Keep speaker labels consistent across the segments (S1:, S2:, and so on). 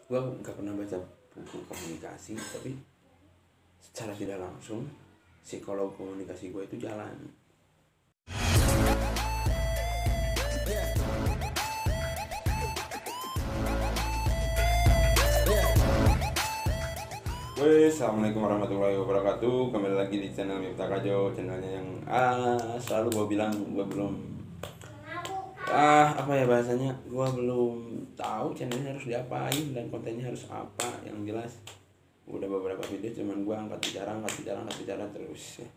S1: Gue nggak pernah baca buku komunikasi, tapi secara tidak langsung psikolog komunikasi gue itu jalan. Assalamualaikum warahmatullahi wabarakatuh. Kembali lagi di channel Miftah Kajo, channelnya yang selalu gue bilang gue belum apa ya bahasanya, gue belum tahu channelnya harus diapain dan kontennya harus apa. Yang jelas udah beberapa video cuman gue angkat bicara terus ya.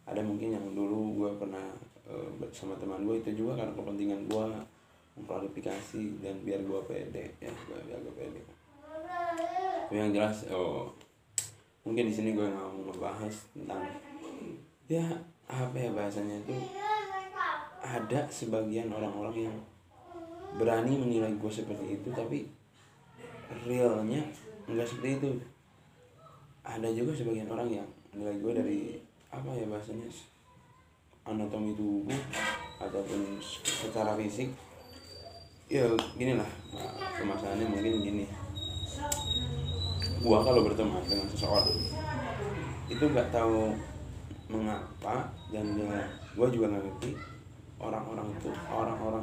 S1: Ada mungkin yang dulu gue pernah bersama teman gue, itu juga karena kepentingan gue mengklarifikasi dan biar gue pede ya, biar gue pede. Tapi yang jelas mungkin di sini gue mau ngebahas tentang ya apa ya bahasanya itu, ada sebagian orang-orang yang berani menilai gue seperti itu tapi realnya enggak seperti itu. Ada juga sebagian orang yang menilai gue dari apa ya bahasanya, anatomi tubuh ataupun secara fisik. Ya gini lah, permasalahannya mungkin gini, gua kalau berteman dengan seseorang itu nggak tahu mengapa, dan gua juga nggak ngerti orang-orang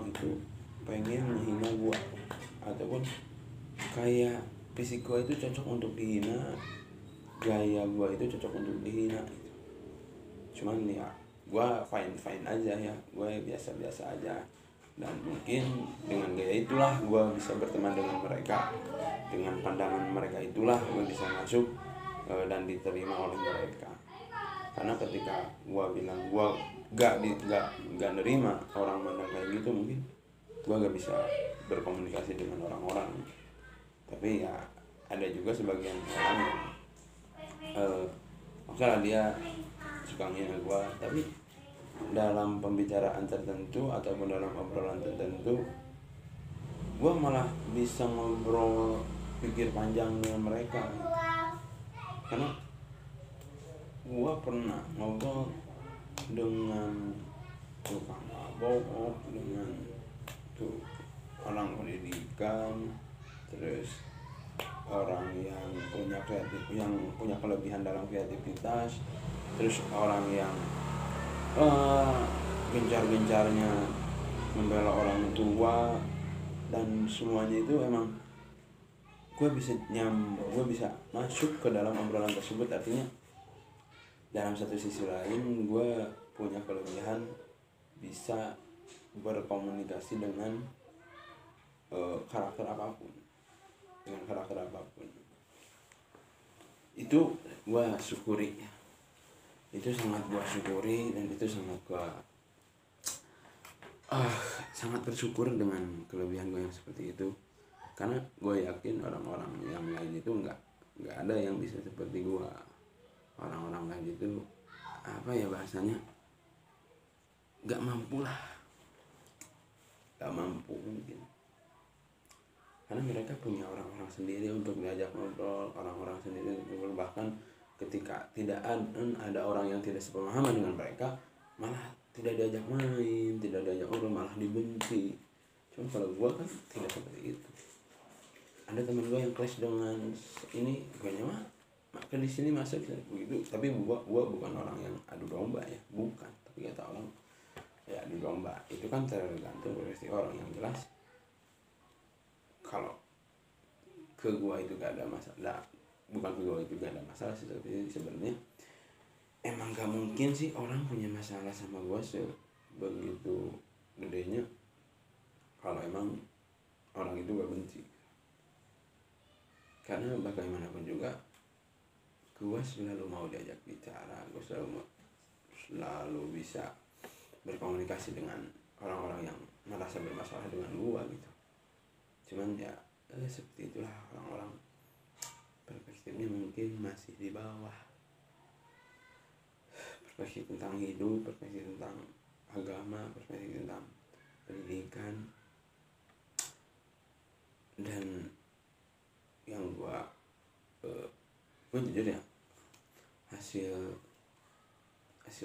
S1: itu pengen menghina gua, ataupun kayak fisik gua itu cocok untuk dihina, gaya gua itu cocok untuk dihina gitu. Cuman ya gua fine aja ya, gua biasa aja, dan mungkin dengan gaya itulah gue bisa berteman dengan mereka, dengan pandangan mereka itulah gue bisa masuk dan diterima oleh mereka. Karena ketika gue bilang gue gak nerima orang mandang kayak gitu, mungkin gue gak bisa berkomunikasi dengan orang-orang. Tapi ya ada juga sebagian orang yang oke lah dia suka ngina gue, tapi dalam pembicaraan tertentu ataupun dalam obrolan tertentu gue malah bisa ngobrol pikir panjang dengan mereka gitu. Karena gue pernah ngobrol dengan tukang mabok, dengan orang pendidikan, terus orang yang punya kelebihan dalam kreativitas, terus orang yang gencar-gencarnya membela orang tua, dan semuanya itu emang gue bisa masuk ke dalam obrolan tersebut. Artinya dalam satu sisi lain gue punya kelebihan bisa berkomunikasi dengan karakter apapun, itu gue syukuri. Itu sangat gue syukuri, dan itu sangat gue sangat bersyukur dengan kelebihan gue yang seperti itu. Karena gue yakin orang-orang yang lain itu nggak ada yang bisa seperti gue. Orang-orang lain itu apa ya bahasanya, nggak mampu mungkin, karena mereka punya orang-orang sendiri untuk diajak ngobrol, orang-orang sendiri untuk ngobrol. Bahkan ketika tidak ada orang yang tidak sepemahaman dengan mereka, malah tidak diajak main, tidak diajak ngobrol, malah dibenci. Cuma kalau gue kan tidak seperti itu. Ada teman gue yang clash dengan ini, gue mah maka di sini masuk begitu. Tapi gue bukan orang yang adu domba ya, bukan. Tapi kata orang ya adu domba itu kan tergantung versi orang. Yang jelas kalau ke gue itu gak ada masalah, bukan ke gue itu gak ada masalah sih, tapi sebenarnya emang gak mungkin sih orang punya masalah sama gue sebegitu gedenya kalau emang orang itu gak benci. Karena bagaimanapun juga gue selalu mau diajak bicara, gue selalu bisa berkomunikasi dengan orang-orang yang merasa bermasalah dengan gue gitu. Cuman ya seperti itulah orang-orang, perspektifnya mungkin masih di bawah. Perspektif tentang hidup, perspektif tentang agama, perspektif tentang pendidikan. Dan yang gue jujur ya, hasil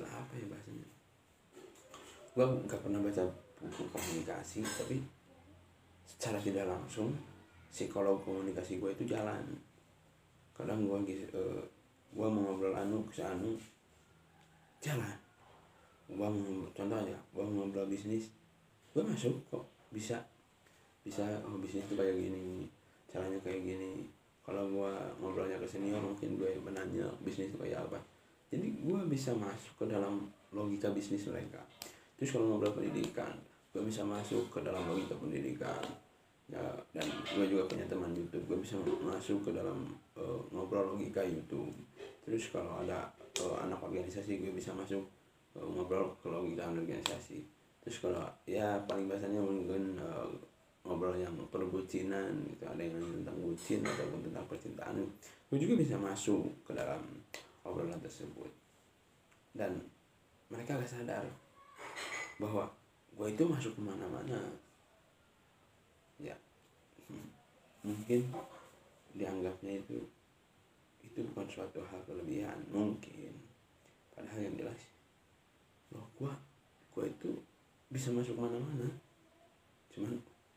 S1: apa ya bahasanya, gue gak pernah baca buku komunikasi, tapi secara tidak langsung psikolog komunikasi gue itu jalan. Kadang gue mau ngobrol ke anu jalan. Gue mau contoh aja, gue mau ngobrol bisnis, gue masuk kok bisa oh bisnis itu kayak gini, caranya kayak gini. Kalau gue ngobrolnya ke senior mungkin gue menanya bisnis itu kayak apa, jadi gue bisa masuk ke dalam logika bisnis mereka. Terus kalau ngobrol pendidikan, gue bisa masuk ke dalam logika pendidikan ya. Dan gue juga punya teman YouTube, gue bisa masuk ke dalam ngobrol logika YouTube. Terus kalau ada anak organisasi, gue bisa masuk ngobrol ke logika organisasi. Terus kalau ya paling biasanya mungkin ngobrol yang perbucinan gitu, ada yang tentang bucin ataupun tentang percintaan, gue juga bisa masuk ke dalam obrolan tersebut. Dan mereka gak sadar bahwa gue itu masuk kemana-mana ya. Mungkin dianggapnya itu bukan suatu hal kelebihan mungkin, padahal yang jelas bahwa gue itu bisa masuk mana-mana, cuman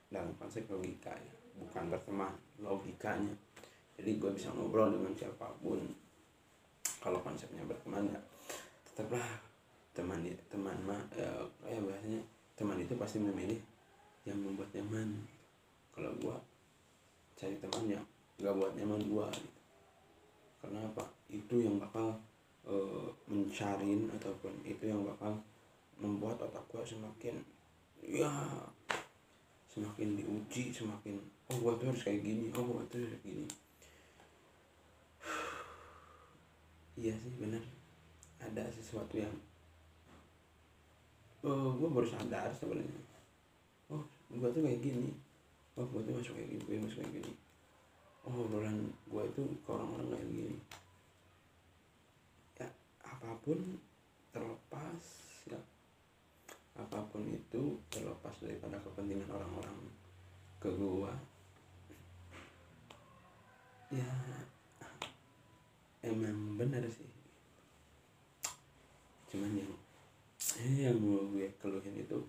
S1: dalam konsep logika ya, bukan berteman, logikanya. Jadi gue bisa ngobrol dengan siapapun. Kalau konsepnya berteman ya tetaplah teman mah kayak bahasanya, teman itu pasti memilih yang membuat nyaman. Kalau gue cari teman yang gak buat nyaman gue gitu. Karena apa? Itu yang bakal mencarin ataupun itu yang bakal membuat otak gue semakin diuji, semakin gue tuh harus kayak gini, gue tuh harus gini. Iya sih benar, ada sesuatu yang gue baru sadar sebenarnya. Gue tuh kayak gini, gue tuh masuk kayak gini, obrolan gue itu ke orang-orang kayak gini ya. Apapun itu terlepas daripada kepentingan orang-orang ke gue ya, emang benar sih. Cuman yang mau gue keluhin itu,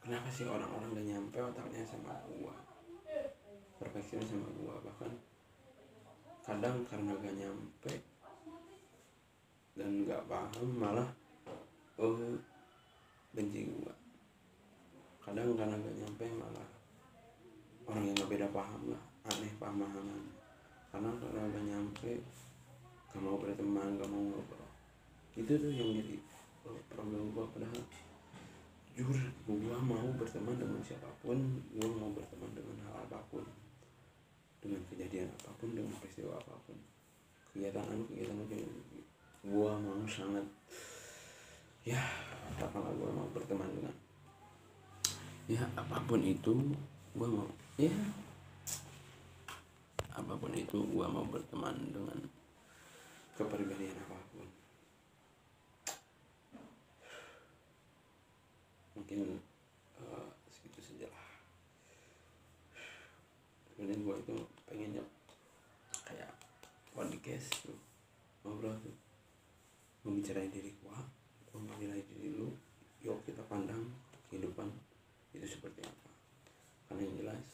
S1: kenapa sih orang-orang gak nyampe otaknya sama gue, perfeksionis sama gue. Bahkan kadang karena gak nyampe dan gak paham malah benci gue. Kadang karena gak nyampe malah orang yang gak beda paham lah, aneh pemahaman. Karena gak nyampe, gak mau berteman, gak mau ngobrol. Itu tuh yang jadi problem gue. Padahal jujur gue mau berteman dengan siapapun, gue mau berteman dengan hal apapun, dengan kejadian apapun, dengan peristiwa apapun, kegiatan gue mau sangat ya. Apakah gue mau berteman dengan ya apapun itu, gue mau ya apapun itu, gue mau berteman dengan kepribadian apapun. Mungkin segitu saja lah. Sebenarnya gue itu pengennya kayak podcast tuh, ngobrol tuh, membicarain diri gue, menilai diri lu. Yuk kita pandang kehidupan itu seperti apa. Karena yang jelas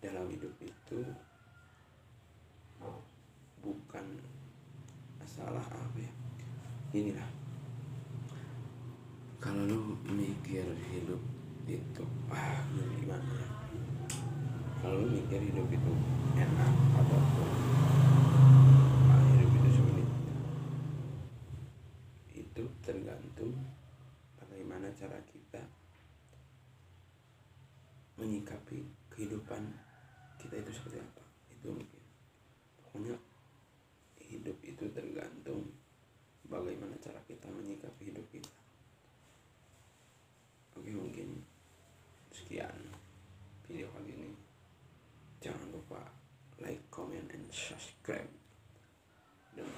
S1: dalam hidup itu bukan masalah apa ya, inilah, kalau lu mikir hidup itu gimana ya, kalau lu mikir hidup itu enak ataupun hidup itu sulit, itu tergantung bagaimana cara kita menyikapi kehidupan kita itu seperti apa. Itu mungkin pokoknya hidup itu tergantung bagaimana cara kita menyikapi hidup kita. Oke, mungkin sekian video kali ini. Jangan lupa like, comment, and subscribe. Dan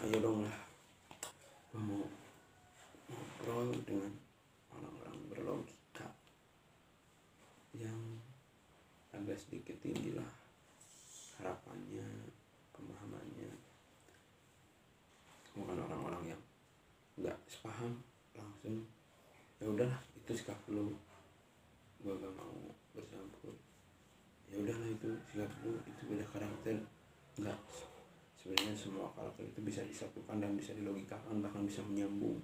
S1: ayo dong lah, gue mau ngobrol dengan orang-orang berlogika yang agak sedikit tinggi lah harapannya, pemahamannya. Bukan orang-orang yang nggak sepaham langsung ya udahlah itu sikap lu, gue gak mau bercampur. Ya udahlah, itu sikap lu, itu beda karakter. Enggak, sebenarnya semua karakter itu bisa disatukan dan bisa dilogikakan, bahkan bisa menyambung.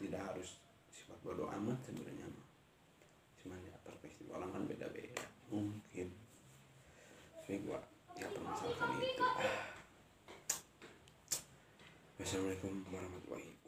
S1: Tidak harus sifat bodoh amat sebenarnya mah. Cuman ya perspektif orang kan beda-beda mungkin. Tapi gua ya permasalahan itu. Wassalamualaikum warahmatullahi wabarakatuh.